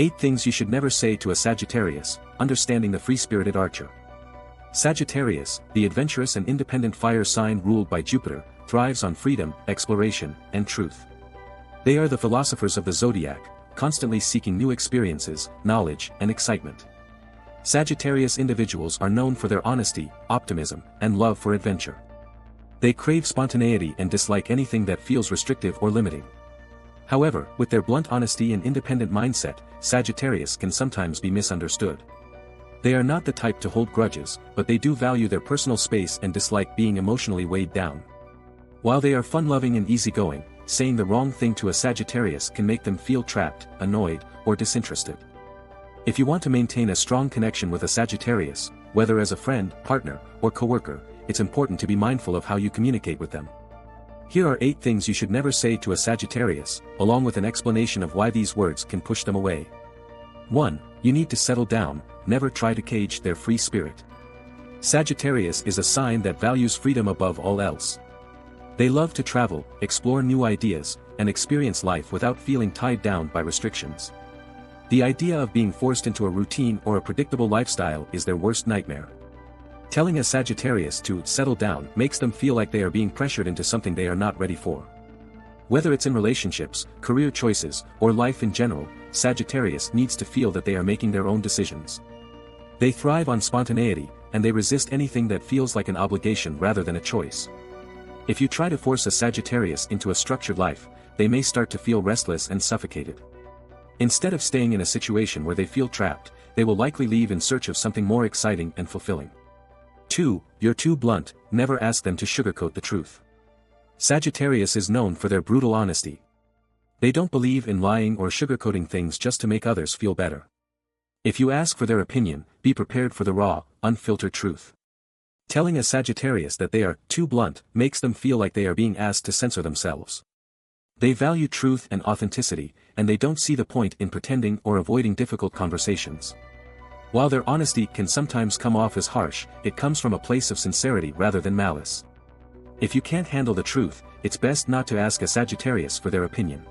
8 Things You Should Never Say to a Sagittarius, Understanding the Free-Spirited Archer. Sagittarius, the adventurous and independent fire sign ruled by Jupiter, thrives on freedom, exploration, and truth. They are the philosophers of the Zodiac, constantly seeking new experiences, knowledge, and excitement. Sagittarius individuals are known for their honesty, optimism, and love for adventure. They crave spontaneity and dislike anything that feels restrictive or limiting. However, with their blunt honesty and independent mindset, Sagittarius can sometimes be misunderstood. They are not the type to hold grudges, but they do value their personal space and dislike being emotionally weighed down. While they are fun-loving and easygoing, saying the wrong thing to a Sagittarius can make them feel trapped, annoyed, or disinterested. If you want to maintain a strong connection with a Sagittarius, whether as a friend, partner, or coworker, it's important to be mindful of how you communicate with them. Here are 8 things you should never say to a Sagittarius, along with an explanation of why these words can push them away. 1. You need to settle down, never try to cage their free spirit. Sagittarius is a sign that values freedom above all else. They love to travel, explore new ideas, and experience life without feeling tied down by restrictions. The idea of being forced into a routine or a predictable lifestyle is their worst nightmare. Telling a Sagittarius to settle down makes them feel like they are being pressured into something they are not ready for. Whether it's in relationships, career choices, or life in general, Sagittarius needs to feel that they are making their own decisions. They thrive on spontaneity, and they resist anything that feels like an obligation rather than a choice. If you try to force a Sagittarius into a structured life, they may start to feel restless and suffocated. Instead of staying in a situation where they feel trapped, they will likely leave in search of something more exciting and fulfilling. 2. You're too blunt, never ask them to sugarcoat the truth. Sagittarius is known for their brutal honesty. They don't believe in lying or sugarcoating things just to make others feel better. If you ask for their opinion, be prepared for the raw, unfiltered truth. Telling a Sagittarius that they are too blunt makes them feel like they are being asked to censor themselves. They value truth and authenticity, and they don't see the point in pretending or avoiding difficult conversations. While their honesty can sometimes come off as harsh, it comes from a place of sincerity rather than malice. If you can't handle the truth, it's best not to ask a Sagittarius for their opinion.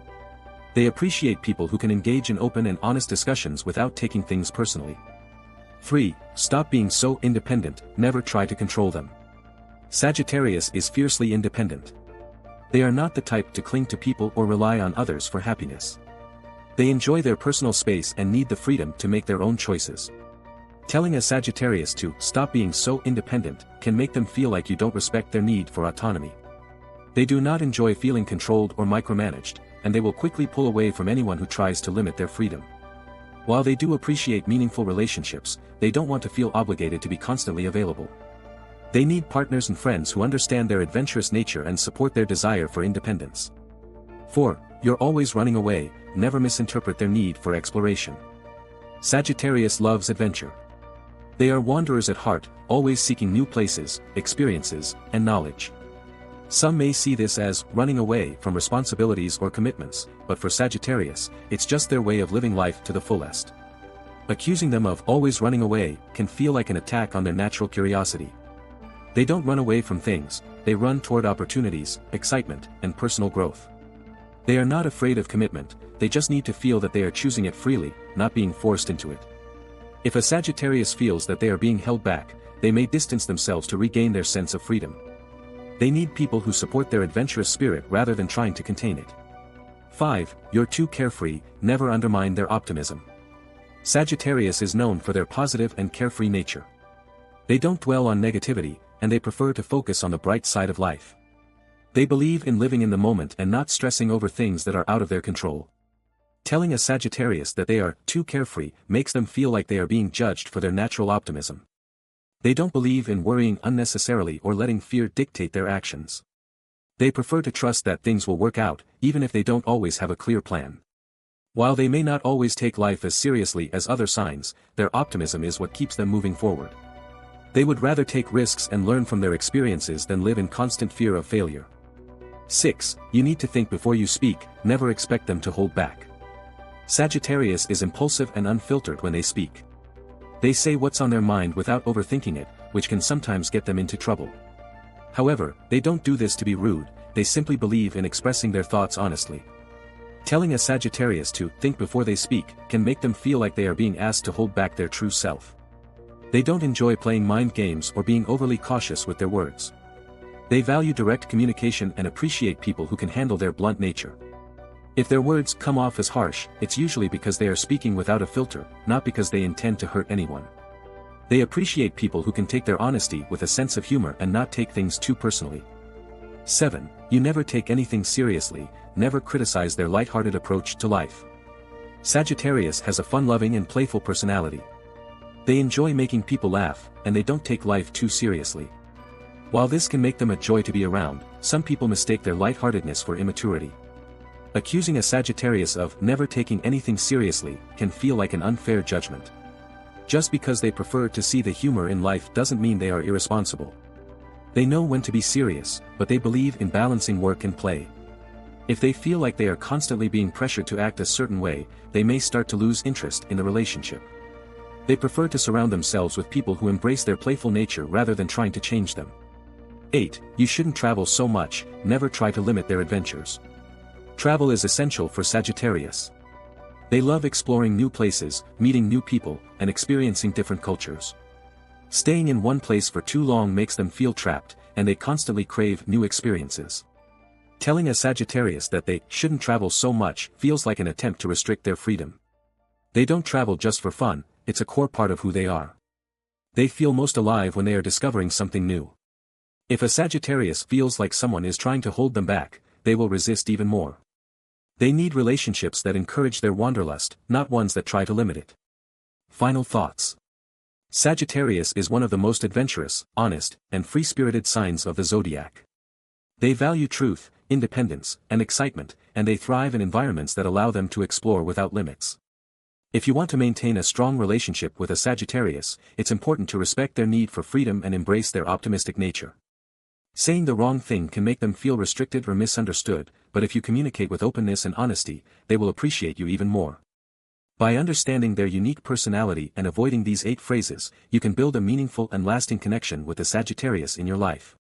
They appreciate people who can engage in open and honest discussions without taking things personally. 3. Stop being so independent, never try to control them. Sagittarius is fiercely independent. They are not the type to cling to people or rely on others for happiness. They enjoy their personal space and need the freedom to make their own choices. Telling a Sagittarius to stop being so independent can make them feel like you don't respect their need for autonomy. They do not enjoy feeling controlled or micromanaged, and they will quickly pull away from anyone who tries to limit their freedom. While they do appreciate meaningful relationships, they don't want to feel obligated to be constantly available. They need partners and friends who understand their adventurous nature and support their desire for independence. 4. You're always running away, never misinterpret their need for exploration. Sagittarius loves adventure. They are wanderers at heart, always seeking new places, experiences, and knowledge. Some may see this as running away from responsibilities or commitments, but for Sagittarius, it's just their way of living life to the fullest. Accusing them of always running away can feel like an attack on their natural curiosity. They don't run away from things, they run toward opportunities, excitement, and personal growth. They are not afraid of commitment, they just need to feel that they are choosing it freely, not being forced into it. If a Sagittarius feels that they are being held back, they may distance themselves to regain their sense of freedom. They need people who support their adventurous spirit rather than trying to contain it. 5. You're too carefree, never undermine their optimism. Sagittarius is known for their positive and carefree nature. They don't dwell on negativity, and they prefer to focus on the bright side of life. They believe in living in the moment and not stressing over things that are out of their control. Telling a Sagittarius that they are too carefree makes them feel like they are being judged for their natural optimism. They don't believe in worrying unnecessarily or letting fear dictate their actions. They prefer to trust that things will work out, even if they don't always have a clear plan. While they may not always take life as seriously as other signs, their optimism is what keeps them moving forward. They would rather take risks and learn from their experiences than live in constant fear of failure. 6. You need to think before you speak, never expect them to hold back. Sagittarius is impulsive and unfiltered when they speak. They say what's on their mind without overthinking it, which can sometimes get them into trouble. However, they don't do this to be rude, they simply believe in expressing their thoughts honestly. Telling a Sagittarius to think before they speak can make them feel like they are being asked to hold back their true self. They don't enjoy playing mind games or being overly cautious with their words. They value direct communication and appreciate people who can handle their blunt nature. If their words come off as harsh, it's usually because they are speaking without a filter, not because they intend to hurt anyone. They appreciate people who can take their honesty with a sense of humor and not take things too personally. 7. You never take anything seriously, never criticize their lighthearted approach to life. Sagittarius has a fun-loving and playful personality. They enjoy making people laugh, and they don't take life too seriously. While this can make them a joy to be around, some people mistake their lightheartedness for immaturity. Accusing a Sagittarius of never taking anything seriously can feel like an unfair judgment. Just because they prefer to see the humor in life doesn't mean they are irresponsible. They know when to be serious, but they believe in balancing work and play. If they feel like they are constantly being pressured to act a certain way, they may start to lose interest in the relationship. They prefer to surround themselves with people who embrace their playful nature rather than trying to change them. 8. You shouldn't travel so much, never try to limit their adventures. Travel is essential for Sagittarius. They love exploring new places, meeting new people, and experiencing different cultures. Staying in one place for too long makes them feel trapped, and they constantly crave new experiences. Telling a Sagittarius that they shouldn't travel so much feels like an attempt to restrict their freedom. They don't travel just for fun, it's a core part of who they are. They feel most alive when they are discovering something new. If a Sagittarius feels like someone is trying to hold them back, they will resist even more. They need relationships that encourage their wanderlust, not ones that try to limit it. Final thoughts. Sagittarius is one of the most adventurous, honest, and free-spirited signs of the zodiac. They value truth, independence, and excitement, and they thrive in environments that allow them to explore without limits. If you want to maintain a strong relationship with a Sagittarius, it's important to respect their need for freedom and embrace their optimistic nature. Saying the wrong thing can make them feel restricted or misunderstood, but if you communicate with openness and honesty, they will appreciate you even more. By understanding their unique personality and avoiding these 8 phrases, you can build a meaningful and lasting connection with the Sagittarius in your life.